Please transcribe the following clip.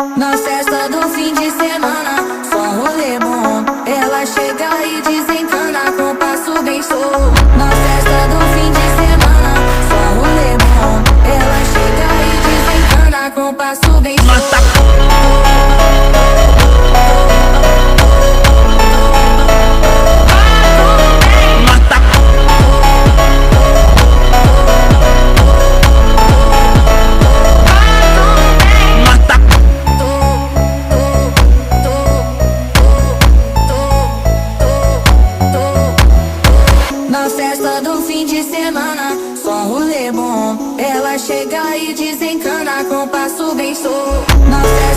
Na festa do fim de semana, só rolê bom. Ela chega e desencana com passo bem solto. Na festa do fim de semana, só rolê bom. Ela chega e desencana com passo bem solto. Na festa do fim de semana, só rolê bom. Ela chega e desencana com passo bem solto. Na festa